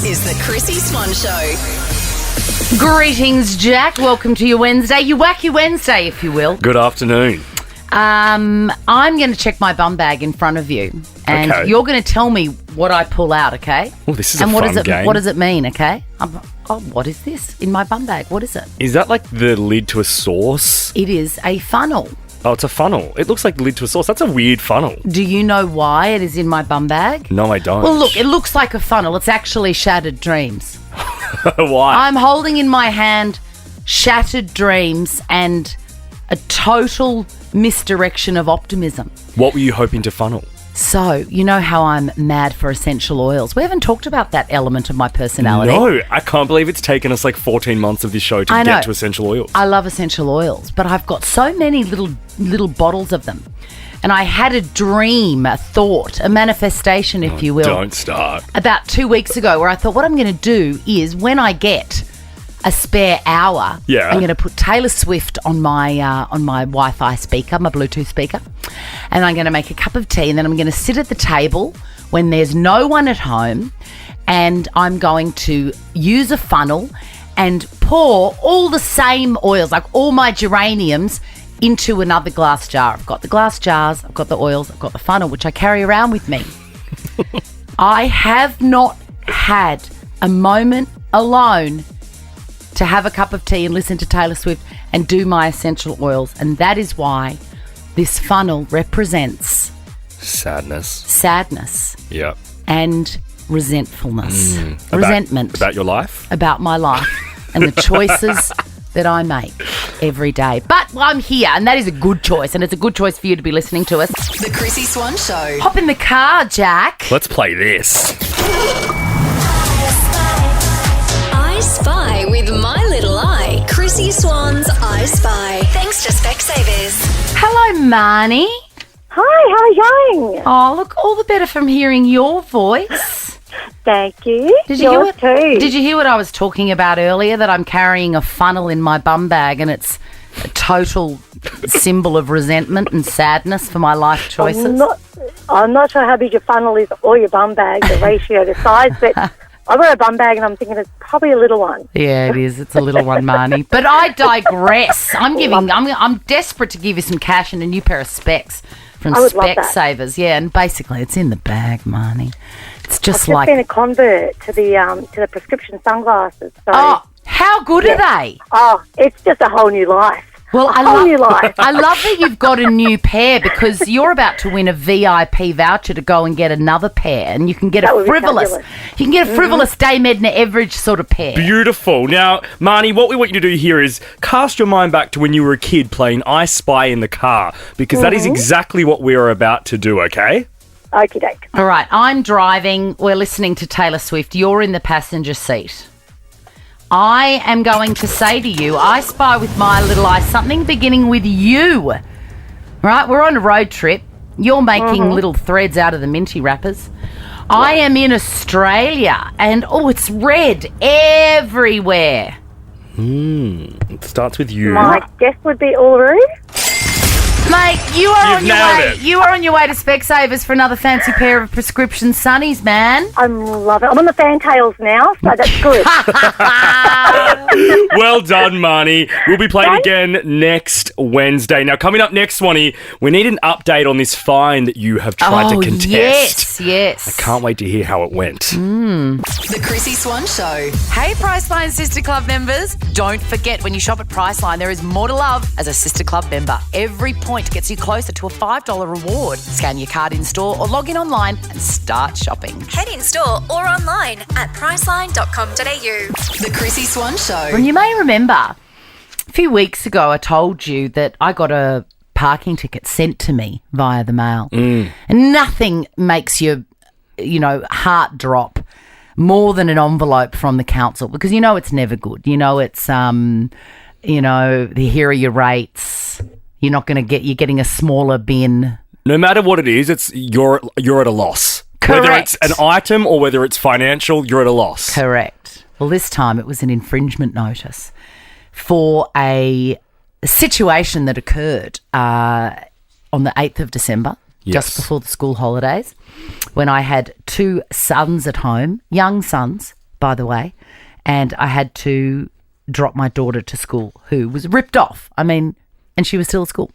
This is the Chrissy Swan Show. Greetings, Jack. Welcome to your Wednesday, your wacky Wednesday, if you will. Good afternoon. I'm going to check my bum bag in front of you, and Okay. you're going to tell me what I pull out, okay? Well, this is and a what fun does it, game. What does it mean, okay? What is this in my bum bag? What is it? Is that like the lid to a sauce? It is a funnel. Oh, it's a funnel. It looks like the lid to a sauce. That's a weird funnel. Do you know why it is in my bum bag? No, I don't. Well, look, it looks like a funnel. It's actually shattered dreams. Why? I'm holding in my hand shattered dreams and a total misdirection of optimism. What were you hoping to funnel? So, you know how I'm mad for essential oils. We haven't talked about that element of my personality. No, I can't believe it's taken us like 14 months of this show to I know. get to essential oils. I love essential oils, but I've got so many little bottles of them. And I had a dream, a thought, a manifestation, if you will, Don't start. about 2 weeks ago, where I thought what I'm going to do is when I get a spare hour, Yeah. I'm going to put Taylor Swift on my Wi-Fi speaker, my Bluetooth speaker, and I'm going to make a cup of tea, and then I'm going to sit at the table when there's no one at home, and I'm going to use a funnel and pour all the same oils, like all my geraniums, into another glass jar. I've got the glass jars, I've got the oils, I've got the funnel, which I carry around with me. I have not had a moment alone to have a cup of tea and listen to Taylor Swift and do my essential oils. And that is why this funnel represents sadness Yeah. and resentfulness. About- Resentment About your life? about my life and the choices that I make every day. But I'm here, and that is a good choice, and it's a good choice for you to be listening to us. The Chrissy Swan Show. Hop in the car, Jack. Let's play this. I Spy with My Little Eye. Chrissy Swan's I Spy. Thanks to Specsavers. Hello, Marnie. Hi, how are you going? Oh, look, all the better from hearing your voice. Thank you. Did you hear Yours what? too. Did you hear what I was talking about earlier? That I'm carrying a funnel in my bum bag, and it's a total symbol of resentment and sadness for my life choices. I'm not sure how big your funnel is or your bum bag, the ratio, the size, but I've got a bum bag and I'm thinking it's probably a little one. Yeah, it is. It's a little one, Marnie. But I digress. I'm desperate to give you some cash and a new pair of specs from I would love that. Specsavers. Yeah, and basically it's in the bag, Marnie. It's just I've like, been a convert to the prescription sunglasses. So, oh, how good are they? oh, it's just a whole new life. Well, a whole new life. I love that you've got a new pair, because you're about to win a VIP voucher to go and get another pair, and you can get That a would be frivolous. fabulous. You can get a frivolous Dame Edna Everage sort of pair. Beautiful. Now, Marnie, what we want you to do here is cast your mind back to when you were a kid playing I Spy in the car, because that is exactly what we are about to do, okay? Okie doke. All right, I'm driving. We're listening to Taylor Swift. You're in the passenger seat. I am going to say to you, I spy with my little eye something beginning with you. Right, we're on a road trip. You're making little threads out of the minty wrappers. I am in Australia, and it's red everywhere. It starts with you. My guess would be Uluru. Mate, you are You've on your nailed way. it. You are on your way to Specsavers for another fancy pair of prescription sunnies, man. I love it. I'm on the fantails now, so that's good. Well done, Marnie. We'll be playing again next Wednesday. Now, coming up next, Swanee, we need an update on this fine that you have tried to contest. Yes. I can't wait to hear how it went. The Chrissy Swan Show. Hey, Priceline Sister Club members. Don't forget, when you shop at Priceline, there is more to love as a Sister Club member. Every point gets you closer to a $5 reward. Scan your card in store or log in online and start shopping. Head in store or online at priceline.com.au. The Chrissy Swan Show. And you may remember a few weeks ago I told you that I got a parking ticket sent to me via the mail. And nothing makes your, heart drop more than an envelope from the council, because it's never good. It's, here are your rates. You're getting a smaller bin. No matter what it is, you're at a loss. Correct. Whether it's an item or whether it's financial, you're at a loss. Correct. Well, this time it was an infringement notice for a situation that occurred on the 8th of December, just before the school holidays, when I had two sons at home, young sons, by the way, and I had to drop my daughter to school, who was ripped off. I mean, and she was still at school.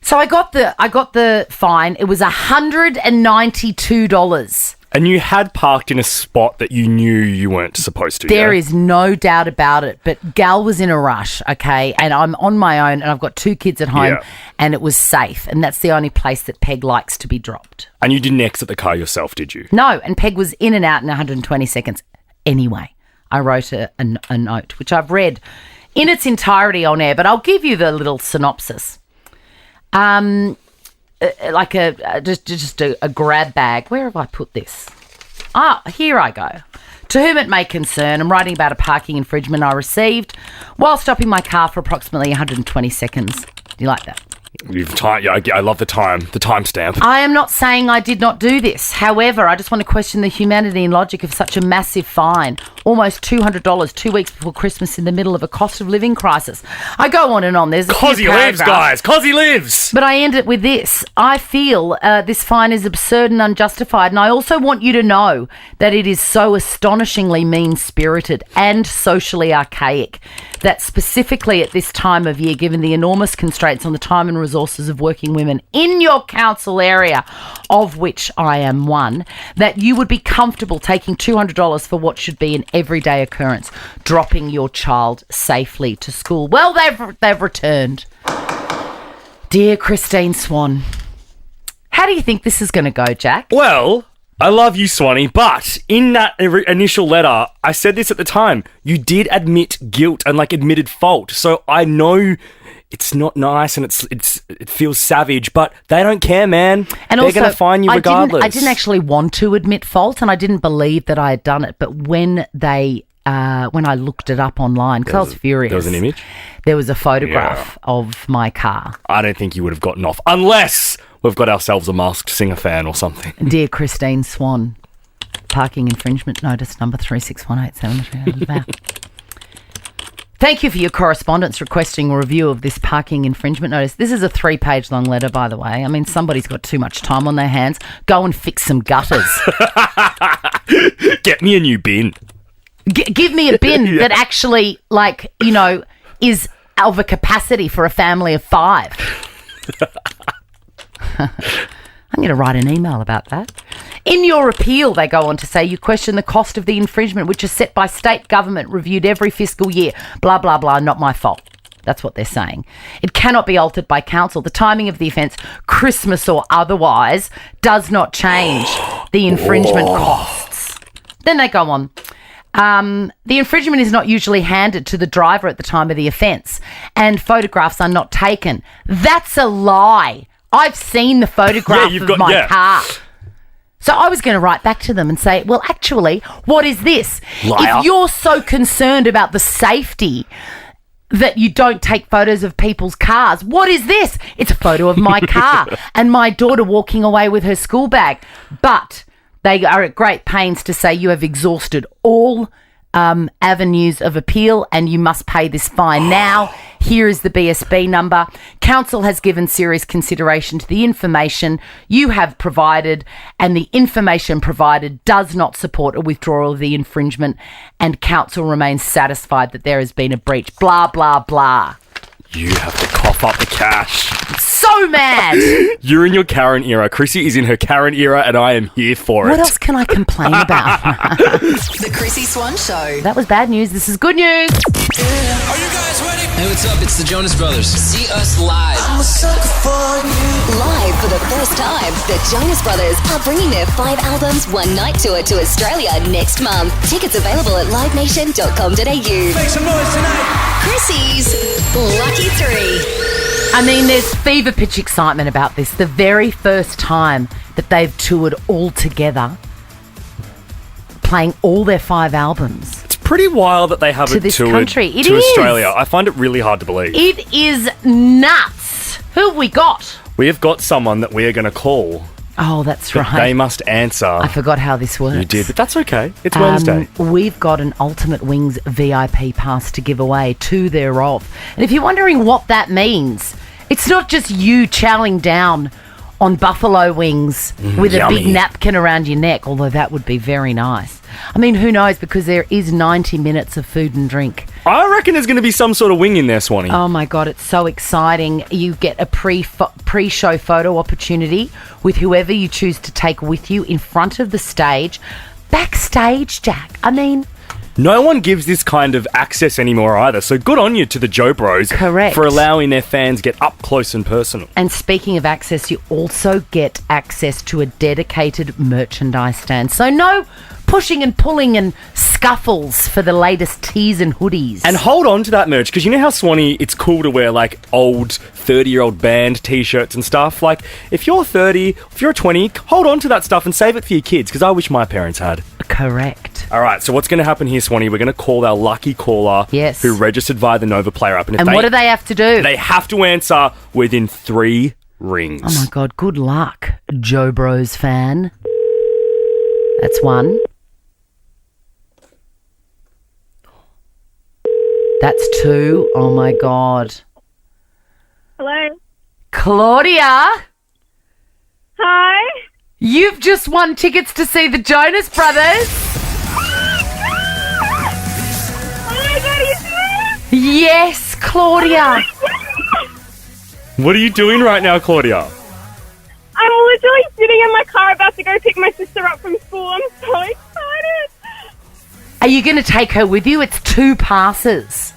So I got the fine. It was $192. And you had parked in a spot that you knew you weren't supposed to. There is no doubt about it. But Gal was in a rush, okay? And I'm on my own and I've got 2 kids at home and it was safe. And that's the only place that Peg likes to be dropped. And you didn't exit the car yourself, did you? No, and Peg was in and out in 120 seconds. Anyway, I wrote a note, which I've read in its entirety on air, but I'll give you the little synopsis. Like just a grab bag. Where have I put this? Here I go. To whom it may concern, I'm writing about a parking infringement I received while stopping my car for approximately 120 seconds. Do you like that? I love the timestamp. I am not saying I did not do this. However, I just want to question the humanity and logic of such a massive fine. Almost $200 2 weeks before Christmas in the middle of a cost of living crisis. I go on and on. There's a few Cosy lives, guys. Cosy lives. But I end it with this. I feel this fine is absurd and unjustified. And I also want you to know that it is so astonishingly mean-spirited and socially archaic that specifically at this time of year, given the enormous constraints on the time and resources of working women in your council area, of which I am one, that you would be comfortable taking $200 for what should be an everyday occurrence, dropping your child safely to school. Well, they've returned. Dear Christine Swan, how do you think this is going to go, Jack? Well, I love you, Swanee, but in that initial letter, I said this at the time, you did admit guilt and admitted fault. So I know it's not nice and it feels savage, but they don't care, man. And they're going to fine you regardless. I didn't actually want to admit fault, and I didn't believe that I had done it. But when I looked it up online, because I was furious. There was an image? There was a photograph of my car. I don't think you would have gotten off unless we've got ourselves a Masked Singer fan or something. Dear Christine Swan, parking infringement notice number 36187. Thank you for your correspondence requesting a review of this parking infringement notice. This is a 3-page long letter, by the way. I mean, somebody's got too much time on their hands. Go and fix some gutters. Get me a new bin. Give me a bin that actually, is of a capacity for a family of 5. I'm going to write an email about that. In your appeal, they go on to say, you question the cost of the infringement, which is set by state government, reviewed every fiscal year. Blah, blah, blah, not my fault. That's what they're saying. It cannot be altered by council. The timing of the offence, Christmas or otherwise, does not change the infringement costs. Then they go on. The infringement is not usually handed to the driver at the time of the offence, and photographs are not taken. That's a lie. I've seen the photograph of my car. So I was going to write back to them and say, well, actually, what is this? Liar. If you're so concerned about the safety that you don't take photos of people's cars, what is this? It's a photo of my car and my daughter walking away with her school bag. But they are at great pains to say you have exhausted all avenues of appeal and you must pay this fine. Now, here is the BSB number. Council has given serious consideration to the information you have provided, and the information provided does not support a withdrawal of the infringement, and Council remains satisfied that there has been a breach. Blah, blah, blah. You have to cough up the cash. So mad. You're in your Karen era. Chrissy is in her Karen era, and I am here for it. What else can I complain about? The Chrissy Swan Show. That was bad news. This is good news. Are you guys ready? Hey, what's up? It's the Jonas Brothers. See us live. I'm a sucker for you. Live for the first time, the Jonas Brothers are bringing their 5 albums one night tour to Australia next month. Tickets available at livenation.com.au. Make some noise tonight. Chrissy's Lucky 3. I mean, there's fever pitch excitement about this. The very first time that they've toured all together, playing all their 5 albums. It's pretty wild that they haven't this toured country. It to is. Australia. I find it really hard to believe. It is nuts. Who have we got? We have got someone that we are going to call. Oh, that's But right. they must answer. I forgot how this works. You did, but that's okay. It's Wednesday. We've got an Ultimate Wings VIP pass to give away, 2 thereof. And if you're wondering what that means, it's not just you chowing down on buffalo wings with yummy. a big napkin around your neck, although that would be very nice. I mean, who knows, because there is 90 minutes of food and drink. I reckon there's going to be some sort of wing in there, Swanee. Oh, my God, it's so exciting. You get a pre-show photo opportunity with whoever you choose to take with you in front of the stage. Backstage, Jack. I mean... No one gives this kind of access anymore either, so good on you to the Joe Bros. Correct. For allowing their fans get up close and personal. And speaking of access, you also get access to a dedicated merchandise stand. So no pushing and pulling and scuffles for the latest tees and hoodies. And hold on to that merch, because you know how, Swanee, it's cool to wear like old 30-year-old band t-shirts and stuff? Like, if you're 30, if you're 20, hold on to that stuff and save it for your kids, because I wish my parents had. Correct. All right, so what's going to happen here, Swanee? We're going to call our lucky caller who registered via the Nova Player app. And what do they have to do? They have to answer within 3 rings. Oh, my God. Good luck, Joe Bros fan. That's 1. That's 2. Oh, my God. Hello. Claudia. Hi. You've just won tickets to see the Jonas Brothers. Oh my God, are you serious? Yes, Claudia. What are you doing right now, Claudia? I'm literally sitting in my car about to go pick my sister up from school. I'm so excited. Are you going to take her with you? It's 2 passes.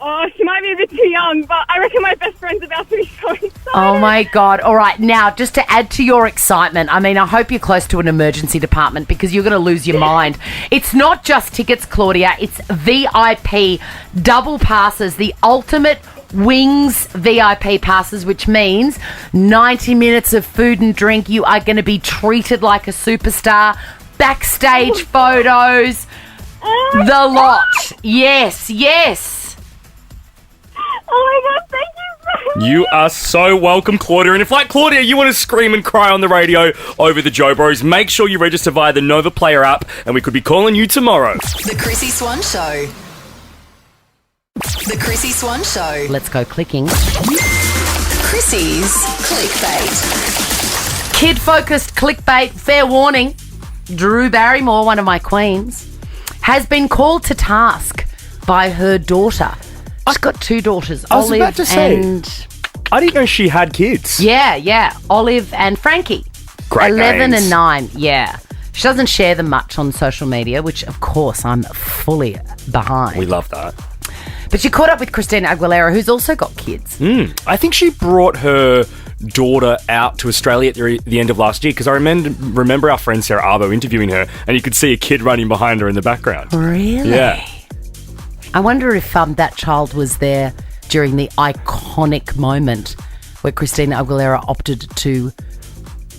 Oh, she might be a bit too young, but I reckon my best friend's about to be so excited. Oh, my God. All right. Now, just to add to your excitement, I mean, I hope you're close to an emergency department because you're going to lose your mind. It's not just tickets, Claudia. It's VIP double passes, the ultimate Wings VIP passes, which means 90 minutes of food and drink. You are going to be treated like a superstar. Backstage photos. The lot. Yes, yes. Oh my God, thank you so much. You are so welcome, Claudia. And if, like Claudia, you want to scream and cry on the radio over the Joe Bros, make sure you register via the Nova Player app, and we could be calling you tomorrow. The Chrissy Swan Show. The Chrissy Swan Show. Let's go clicking. Chrissy's clickbait. Kid-focused clickbait, fair warning. Drew Barrymore, one of my queens, has been called to task by her daughter. She's got 2 daughters, I was Olive about to say, and... I didn't know she had kids. Yeah, Olive and Frankie. Great 11 names. and 9, yeah. She doesn't share them much on social media, which, of course, I'm fully behind. We love that. But she caught up with Christina Aguilera, who's also got kids. I think she brought her daughter out to Australia at the end of last year, because I remember our friend Sarah Arbo interviewing her, and you could see a kid running behind her in the background. Really? Yeah. I wonder if that child was there during the iconic moment where Christina Aguilera opted to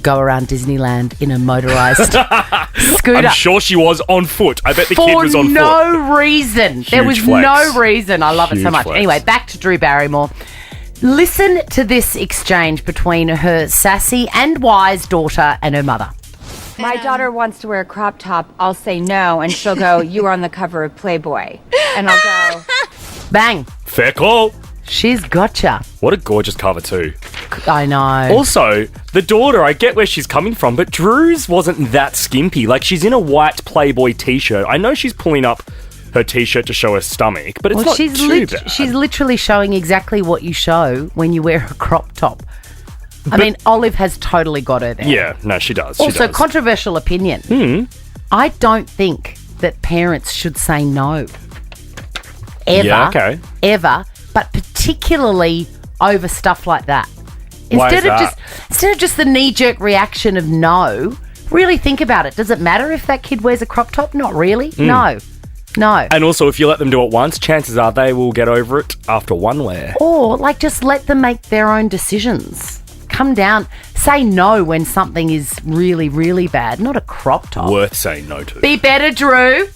go around Disneyland in a motorised scooter. I'm sure she was on foot. I bet the kid was on For no reason. There was flex. no reason. I love it so Huge much. flex. Anyway, back to Drew Barrymore. Listen to this exchange between her sassy and wise daughter and her mother. My daughter wants to wear a crop top. I'll say no, and she'll go, "You were on the cover of Playboy." And I'll go, Bang. Fair call. She's gotcha. What a gorgeous cover too. I know. Also, the daughter, I get where she's coming from, but Drew's wasn't that skimpy. Like, she's in a white Playboy t-shirt. I know she's pulling up her t-shirt to show her stomach, but it's not too bad. She's literally showing exactly what you show when you wear a crop top. I mean, Olive has totally got her there. Yeah, no, she does. Also, controversial opinion. I don't think that parents should say no. Ever. Yeah, okay. Ever. But particularly over stuff like that. Why is Instead of just the knee-jerk reaction of no, really think about it. Does it matter if that kid wears a crop top? Not really. No. And also, if you let them do it once, chances are they will get over it after one wear. Or, just let them make their own decisions. Come down. Say no when something is really, really bad. Not a crop top. Worth saying no to. Be better, Drew.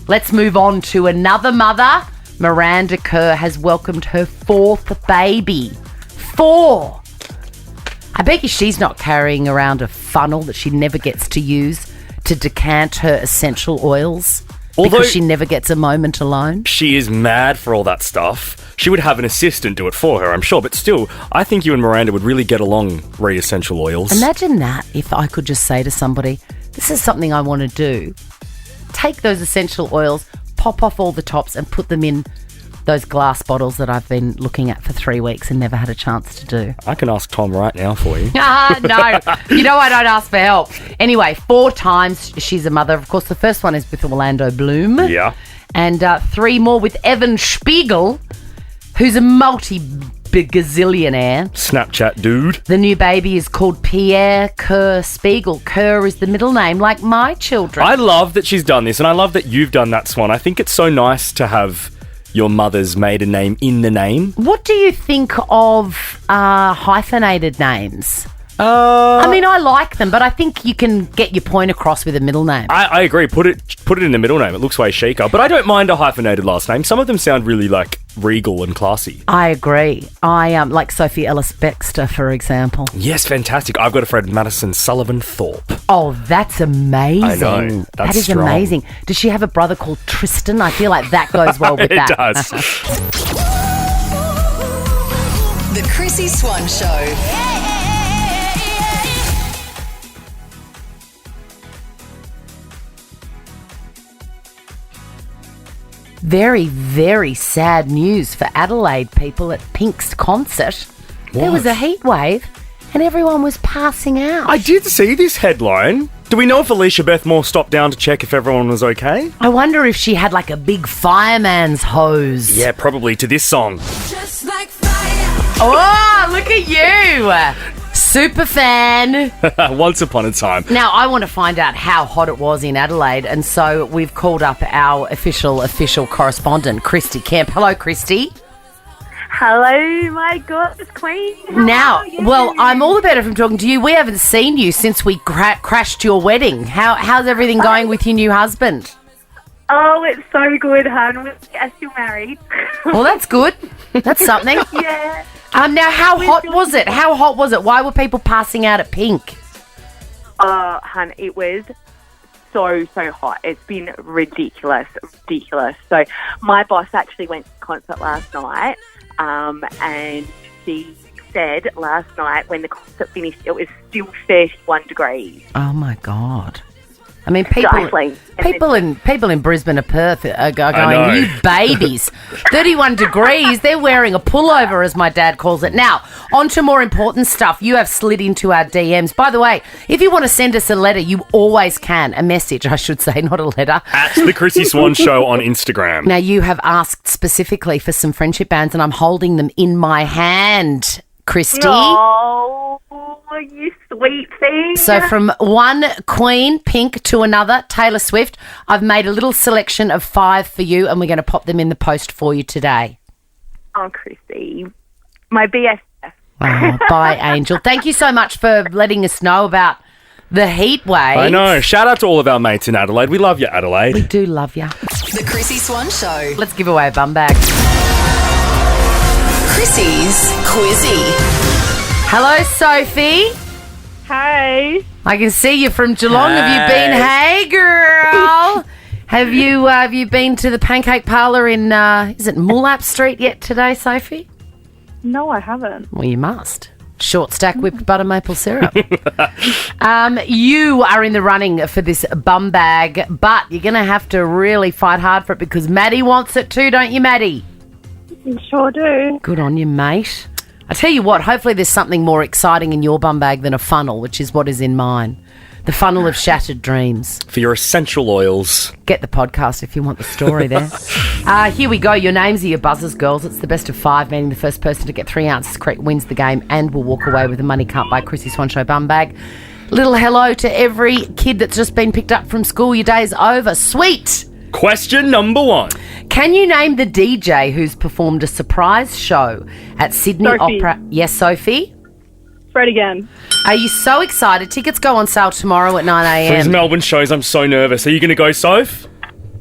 Let's move on to another mother. Miranda Kerr has welcomed her 4th baby. 4! I bet you she's not carrying around a funnel that she never gets to use to decant her essential oils. Although because she never gets a moment alone. she is mad for all that stuff, she would have an assistant do it for her, I'm sure. But still, I think you and Miranda would really get along, re essential oils. Imagine that if I could just say to somebody, this is something I want to do. Take those essential oils, pop off all the tops and put them in those glass bottles that I've been looking at for 3 weeks and never had a chance to do. I can ask Tom right now for you. No. You know I don't ask for help. Anyway, 4 times she's a mother. Of course, the first one is with Orlando Bloom. Yeah. And 3 more with Evan Spiegel, who's a multi-gazillionaire. Snapchat dude. The new baby is called Pierre Kerr Spiegel. Kerr is the middle name, like my children. I love that she's done this, and I love that you've done that, Swan. I think it's so nice to have your mother's maiden name in the name. What do you think of hyphenated names? I mean, I like them, but I think you can get your point across with a middle name. I agree. Put it in the middle name. It looks way chicer. But I don't mind a hyphenated last name. Some of them sound really like regal and classy. I agree. I like Sophie Ellis Bextor, for example. Yes, fantastic. I've got a friend, Madison Sullivan Thorpe. Oh, that's amazing. I know. That is strong. amazing. Does she have a brother called Tristan? I feel like that goes well with that. It does. The Chrissy Swan Show. Very, very sad news for Adelaide people at Pink's concert. There was a heat wave and everyone was passing out. I did see this headline. Do we know if Alicia Beth Moore stopped down to check if everyone was okay? I wonder if she had like a big fireman's hose. Yeah, probably to this song. Just like fire. Oh, look at you. Super fan. Once upon a time. Now, I want to find out how hot it was in Adelaide, and so we've called up our official correspondent, Christy Kemp. Hello, Christy. Hello, my gorgeous queen. How Now, are you? well, I'm all the better from talking to you. We haven't seen you since we crashed your wedding. How's everything going with your new husband? Oh, it's so good, hon. We're still married. Well, that's good. That's something. Yeah. Now, how hot was it? How hot was it? Why were people passing out at Pink? Hun, it was so hot. It's been ridiculous. So my boss actually went to the concert last night, and she said last night when the concert finished, it was still 31 degrees. Oh my God. I mean, people in Brisbane or Perth are going, you babies. 31 degrees, they're wearing a pullover, as my dad calls it. Now, on to more important stuff. You have slid into our DMs. By the way, if you want to send us a letter, you always can. A message, I should say, not a letter. At The Chrissy Swan Show on Instagram. Now, you have asked specifically for some friendship bands, and I'm holding them in my hand, Christy. Oh, you sweet thing. So from one queen, Pink, to another, Taylor Swift, I've made a little selection of 5 for you, and we're going to pop them in the post for you today. Oh, Chrissy, my BFF. Oh, bye, Angel. Thank you so much for letting us know about the heat wave. I know. Shout out to all of our mates in Adelaide. We love you, Adelaide. We do love you. The Chrissy Swan Show. Let's give away a bum bag. Chrissy's Quizzy. Hello, Sophie. Hey. I can see you from Geelong. Have you been? Hey, girl. Have you been to the Pancake Parlour in is it Moolap Street yet today, Sophie? No, I haven't. Well, you must. Short stack whipped butter maple syrup. You are in the running for this bum bag, but you're going to have to really fight hard for it because Maddie wants it too, don't you, Maddie? Sure do. Good on you, mate. I tell you what, hopefully there's something more exciting in your bum bag than a funnel, which is what is in mine. The funnel of shattered dreams. For your essential oils. Get the podcast if you want the story there. Here we go. Your names are your buzzers, girls. It's the best of 5, meaning the first person to get 3 answers correct wins the game and will walk away with the money can't buy Chrissy Swan Show bum bag. Little hello to every kid that's just been picked up from school. Your day's over. Sweet. Question number 1. Can you name the DJ who's performed a surprise show at Sydney Sophie. Opera? Yes, Sophie? Fred again. Are you so excited? Tickets go on sale tomorrow at 9 For his a.m. Melbourne shows, I'm so nervous. Are you going to go, Soph?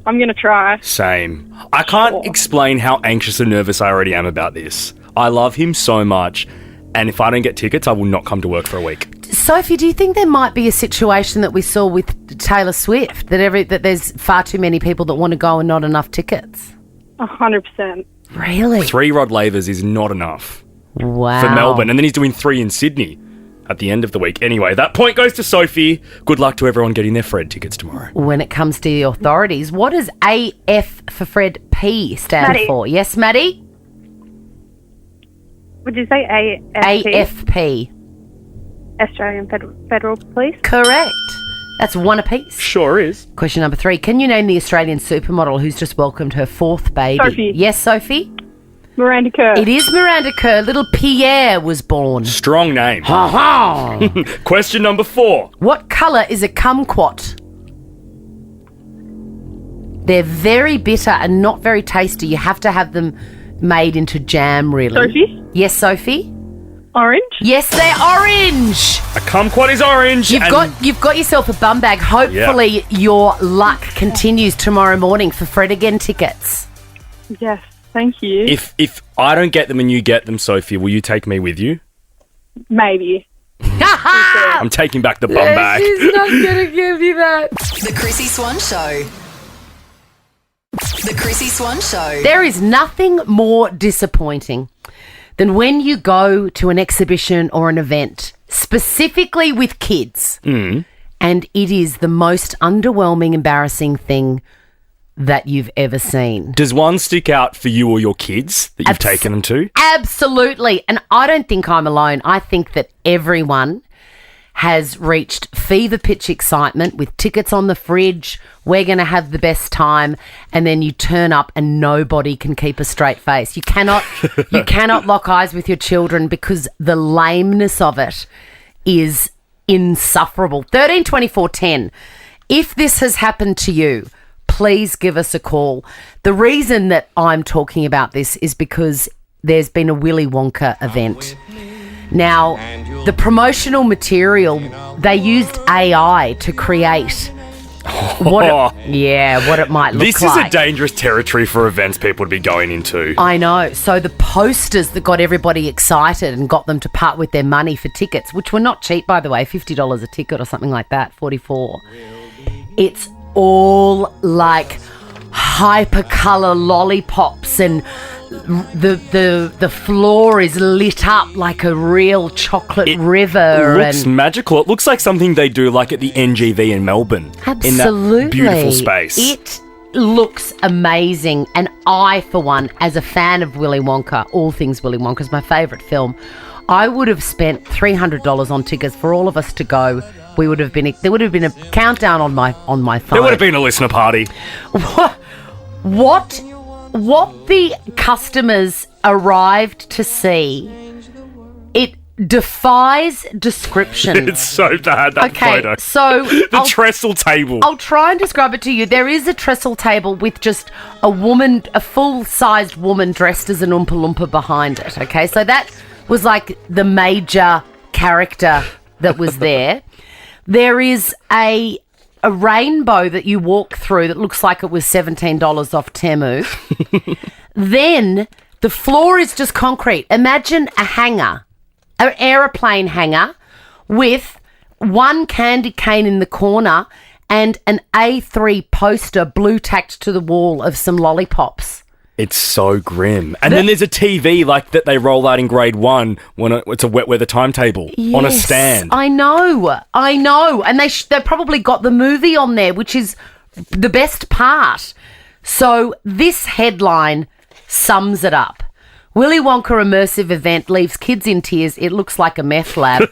I'm going to try. Same. I can't explain how anxious and nervous I already am about this. I love him so much. and if I don't get tickets, I will not come to work for a week. Sophie, do you think there might be a situation that we saw with Taylor Swift, that there's far too many people that want to go and not enough tickets? 100%. Really? 3 Rod Lavers is not enough Wow. for Melbourne, and then he's doing 3 in Sydney at the end of the week. Anyway, that point goes to Sophie. Good luck to everyone getting their Fred tickets tomorrow. When it comes to the authorities, what does AF for Fred P stand Maddie. for? Yes, Maddie? Would you say AFP? AFP. Australian Federal Police? Correct. That's one apiece. Sure is. Question number 3. Can you name the Australian supermodel who's just welcomed her 4th baby? Sophie. Yes, Sophie? Miranda Kerr. It is Miranda Kerr. Little Pierre was born. Strong name. Ha-ha. Question number 4. What colour is a kumquat? They're very bitter and not very tasty. You have to have them made into jam, really. Sophie? Yes, Sophie? Orange? Yes, they're orange. A kumquat is orange. You've got yourself a bum bag. Hopefully your luck continues tomorrow morning for Fred Again tickets. Yes, thank you. If I don't get them and you get them, Sophie, will you take me with you? Maybe. I'm taking back the bum bag. She's not going to give you that. The Chrissy Swan Show. The Chrissy Swan Show. There is nothing more disappointing than when you go to an exhibition or an event, specifically with kids, and it is the most underwhelming, embarrassing thing that you've ever seen. Does one stick out for you or your kids that you've taken them to? Absolutely. And I don't think I'm alone. I think that everyone has reached fever pitch excitement with tickets on the fridge. We're going to have the best time. And then you turn up and nobody can keep a straight face. You cannot lock eyes with your children because the lameness of it is insufferable. 13 24 10. If this has happened to you, please give us a call. The reason that I'm talking about this is because there's been a Willy Wonka event. Now, the promotional material, they used AI to create what it might look like. This is a dangerous territory for events people to be going into. I know. So the posters that got everybody excited and got them to part with their money for tickets, which were not cheap, by the way, $50 a ticket or something like that, 44. It's all like hypercolor lollipops, and the floor is lit up like a real chocolate river. It looks magical. It looks like something they do like at the NGV in Melbourne. Absolutely. In that beautiful space. It looks amazing. And I, for one, as a fan of Willy Wonka, all things Willy Wonka is my favourite film, I would have spent $300 on tickets for all of us to go. There would have been a countdown on my phone. There would have been a listener party. What the customers arrived to see, it defies description. It's so bad, that photo. So the trestle table. I'll try and describe it to you. There is a trestle table with just a woman, a full-sized woman dressed as an Oompa Loompa behind it, okay? So that was like the major character that was there. There is a rainbow that you walk through that looks like it was $17 off Temu. Then the floor is just concrete. Imagine a hanger, an aeroplane hanger with one candy cane in the corner and an A3 poster blue tacked to the wall of some lollipops. It's so grim. And then there's a TV like that they roll out in grade 1 when it's a wet weather timetable on a stand. I know. And they probably got the movie on there, which is the best part. So this headline sums it up. Willy Wonka immersive event leaves kids in tears. It looks like a meth lab.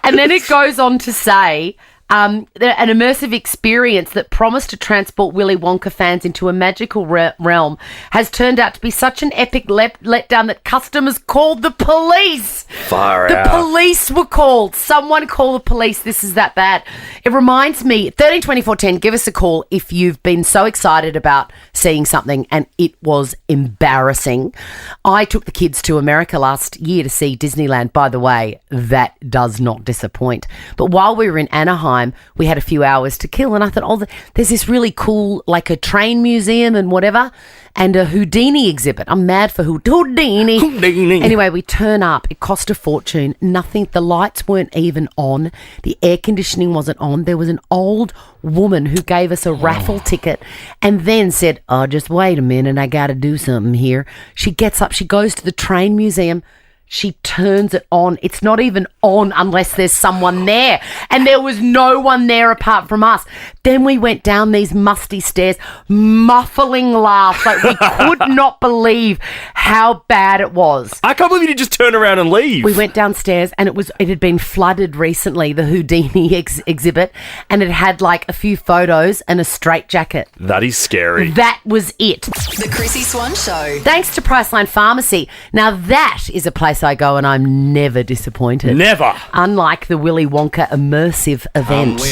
And then it goes on to say, an immersive experience that promised to transport Willy Wonka fans into a magical realm has turned out to be such an epic letdown that customers called the police. The police were called. Someone call the police. This is that bad. It reminds me, 13 24 10, give us a call if you've been so excited about seeing something and it was embarrassing. I took the kids to America last year to see Disneyland. By the way, that does not disappoint. But while we were in Anaheim, we had a few hours to kill, and I thought, there's this really cool, like a train museum and whatever. and a Houdini exhibit. I'm mad for Houdini. Houdini. Anyway, we turn up. It cost a fortune. Nothing. The lights weren't even on. The air conditioning wasn't on. There was an old woman who gave us a raffle ticket and then said, "Oh, just wait a minute. I got to do something here." She gets up. She goes to the train museum. She turns it on. It's not even on unless there's someone there. And there was no one there apart from us. Then we went down these musty stairs, muffling laughs. Like we could not believe how bad it was. I can't believe you just turn around and leave. We went downstairs and it had been flooded recently, the Houdini exhibit, and it had like a few photos and a straitjacket. That is scary. That was it. The Chrissy Swan Show. Thanks to Priceline Pharmacy. Now that is a place I go and I'm never disappointed. Never. Unlike the Willy Wonka immersive event,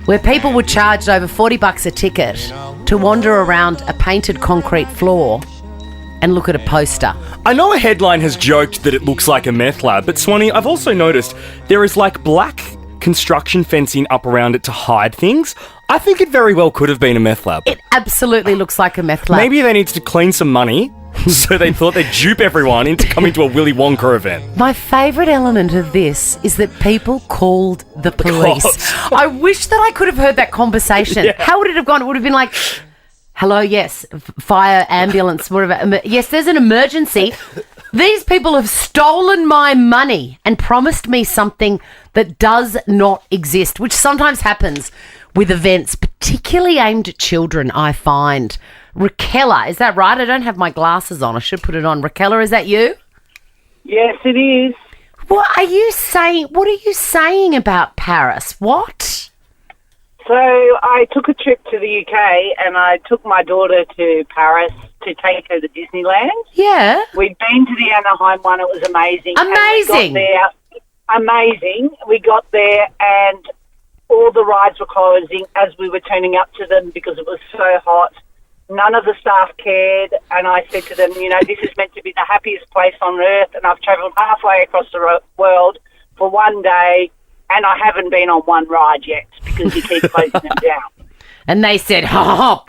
where people were charged over $40 a ticket to wander around a painted concrete floor and look at a poster. I know a headline has joked that it looks like a meth lab, but Swanee, I've also noticed there is like black construction fencing up around it to hide things. I think it very well could have been a meth lab. It absolutely looks like a meth lab. Maybe they needed to clean some money, so they thought they'd dupe everyone into coming to a Willy Wonka event. My favourite element of this is that people called the police. cops. I wish that I could have heard that conversation. Yeah. How would it have gone? It would have been like, "Hello, yes, fire, ambulance, whatever. Yes, there's an emergency. These people have stolen my money and promised me something that does not exist," which sometimes happens with events, particularly aimed at children, I find. Raquella, is that right? I don't have my glasses on. I should put it on. Raquella, is that you? Yes, it is. What are you saying? What are you saying about Paris? What? So I took a trip to the UK and I took my daughter to Paris to take her to Disneyland. Yeah. We'd been to the Anaheim one. It was amazing. Amazing. And we got there, amazing. We got there and all the rides were closing as we were turning up to them because it was so hot. None of the staff cared, and I said to them, you know, this is meant to be the happiest place on earth, and I've travelled halfway across the world for one day, and I haven't been on one ride yet because you keep closing them down. And they said, "Ha ha."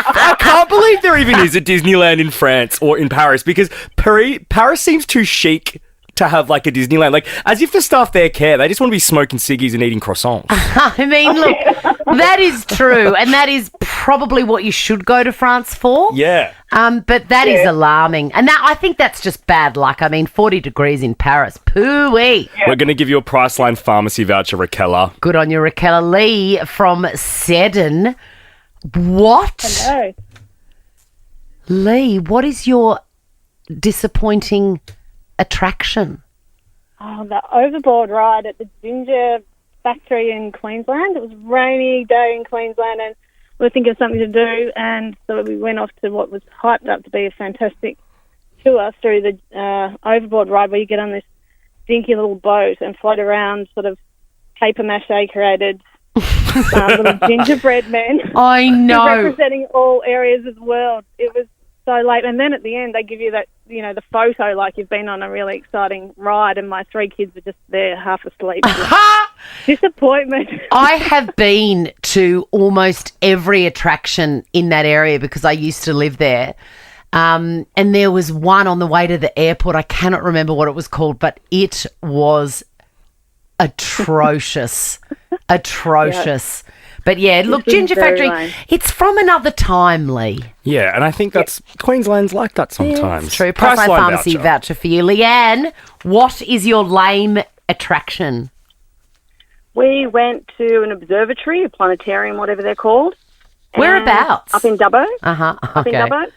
I can't believe there even is a Disneyland in France or in Paris because Paris seems too chic to have like a Disneyland. Like, as if the staff there care. They just want to be smoking ciggies and eating croissants. I mean, look, that is true, and that is probably what you should go to France for. Yeah. But that is alarming. And that, I think that's just bad luck. I mean, 40 degrees in Paris. Pooey. Yeah. We're going to give you a Priceline pharmacy voucher, Raquella. Good on you, Raquella. Lee from Seddon. What? Hello. Lee, what is your disappointing attraction? Oh, the overboard ride at the Ginger Factory in Queensland. It was a rainy day in Queensland and we were thinking of something to do, and so we went off to what was hyped up to be a fantastic tour through the overboard ride where you get on this dinky little boat and float around sort of paper mache created little gingerbread men. I know. Representing all areas of the world. It was so late. And then at the end, they give you that, you know, the photo like you've been on a really exciting ride, and my three kids were just there half asleep. Disappointment. I have been to almost every attraction in that area because I used to live there. And there was one on the way to the airport. I cannot remember what it was called, but it was atrocious. Atrocious. Yep. But yeah, look, Ginger Factory, it's from another time, Lee. Yeah, and I think that's Queensland's like that sometimes. It's true. Priceline Pharmacy voucher for you. Leanne, what is your lame attraction? We went to an observatory, a planetarium, whatever they're called. Whereabouts? Up in Dubbo. Uh-huh. Okay. Up in Dubbo.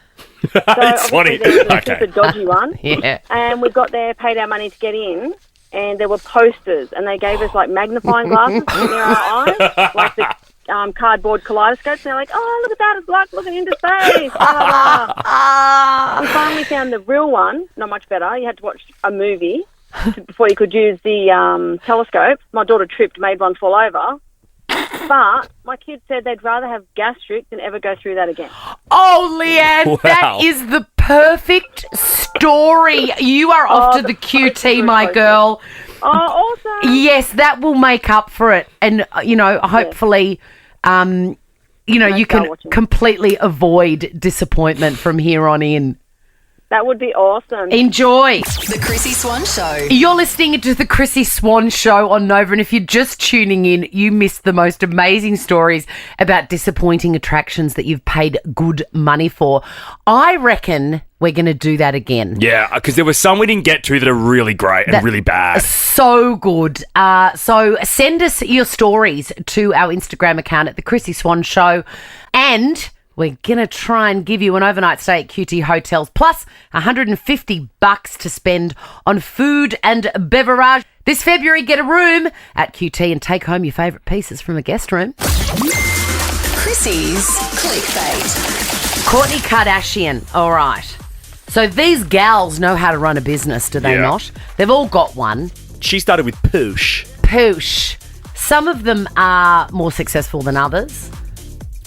So it's funny. It was a super dodgy one. Yeah. And we got there, paid our money to get in, and there were posters, and they gave us like magnifying glasses near our eyes, like the cardboard kaleidoscopes. And they're like, "Oh, look at that! It's like looking into space." Blah, blah, blah. We finally found the real one. Not much better. You had to watch a movie before you could use the telescope. My daughter tripped, made one fall over. But my kids said they'd rather have gastric than ever go through that again. Oh, Leanne, that is the perfect story. You are off to the QT, my girl. Oh, awesome. Yes, that will make up for it. And, you know, hopefully you know, No, you start can watching. completely avoid disappointment from here on in. That would be awesome. Enjoy. The Chrissy Swan Show. You're listening to the Chrissy Swan Show on Nova, and if you're just tuning in, you missed the most amazing stories about disappointing attractions that you've paid good money for. I reckon we're going to do that again. Yeah, because there were some we didn't get to that are really great and really bad. So good. So send us your stories to our Instagram account at the Chrissy Swan Show, and we're going to try and give you an overnight stay at QT Hotels plus $150 to spend on food and beverage. This February, get a room at QT and take home your favourite pieces from a guest room. Chrissy's Clickbait. Kourtney Kardashian. All right. So these gals know how to run a business, do they Yeah. not? They've all got one. She started with Poosh. Poosh. Some of them are more successful than others.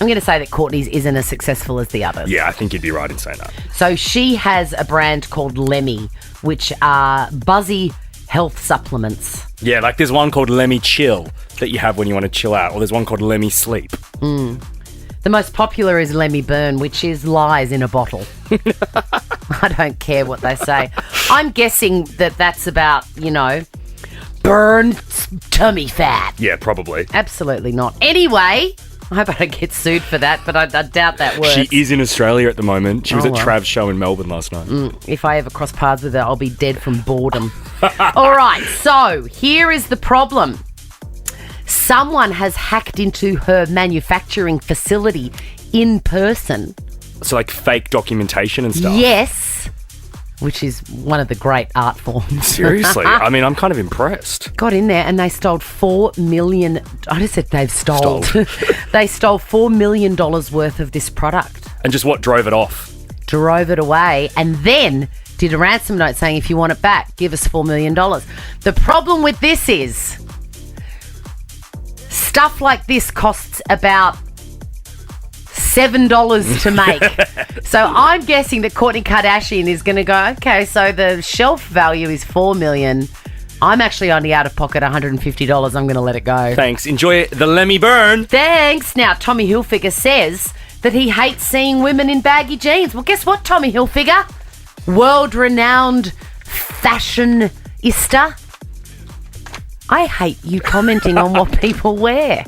I'm going to say that Kourtney's isn't as successful as the others. Yeah, I think you'd be right in saying that. So she has a brand called Lemmy, which are buzzy health supplements. Yeah, like there's one called Lemmy Chill that you have when you want to chill out, or there's one called Lemmy Sleep. The most popular is Lemmy Burn, which is lies in a bottle. I don't care what they say. I'm guessing that that's about, you know, burn tummy fat. Yeah, probably. Absolutely not. Anyway, I hope I don't get sued for that, but I doubt that works. She is in Australia at the moment. She was Oh, at well. Trav's show in Melbourne last night. If I ever cross paths with her, I'll be dead from boredom. All right, so here is the problem. Someone has hacked into her manufacturing facility in person. So like fake documentation and stuff. Yes, which is one of the great art forms. Seriously, I mean, I'm kind of impressed. Got in there and they stole $4 million. I just said they've stole. Stole. They stole $4 million worth of this product. And just what drove it off? Drove it away, and then did a ransom note saying, if you want it back, give us $4 million. The problem with this is stuff like this costs about $7 to make. So I'm guessing that Kourtney Kardashian is going to go, okay, so the shelf value is $4 million. I'm actually only out of pocket $150. I'm going to let it go. Thanks. Enjoy the Lemmy Burn. Thanks. Now, Tommy Hilfiger says that he hates seeing women in baggy jeans. Well, guess what, Tommy Hilfiger? World-renowned fashionista. I hate you commenting on what people wear.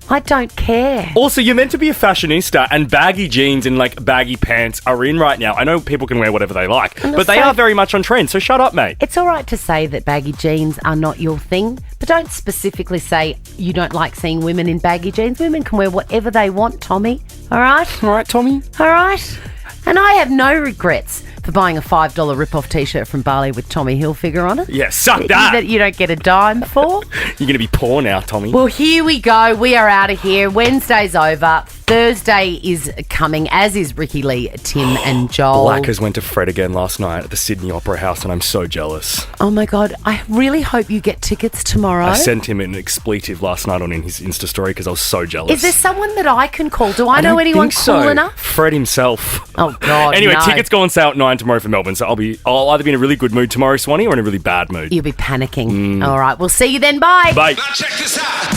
I don't care. Also, you're meant to be a fashionista, and baggy jeans and like baggy pants are in right now. I know people can wear whatever they like, but they are very much on trend, so shut up, mate. It's all right to say that baggy jeans are not your thing, but don't specifically say you don't like seeing women in baggy jeans. Women can wear whatever they want, Tommy. All right? All right, Tommy. All right? And I have no regrets for buying a $5 rip-off T-shirt from Bali with Tommy Hilfiger on it. Yeah, suck that. That you don't get a dime for. You're going to be poor now, Tommy. Well, here we go. We are out of here. Wednesday's over. Thursday is coming, as is Ricky Lee, Tim and Joel. Blackers went to Fred again last night at the Sydney Opera House, and I'm so jealous. Oh, my God. I really hope you get tickets tomorrow. I sent him an expletive last night on in his Insta story because I was so jealous. Is there someone that I can call? Do I know don't anyone think cool so. enough? Fred himself. Oh, God, Anyway, no. tickets go on sale at 9 tomorrow for Melbourne, so I'll either be in a really good mood tomorrow, Swanee, or in a really bad mood. You'll be panicking. All right. We'll see you then. Bye. Bye. Now check this out.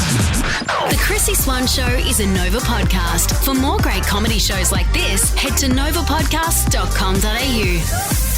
The Chrissy Swan Show is a Nova podcast. For more great comedy shows like this, head to novapodcast.com.au.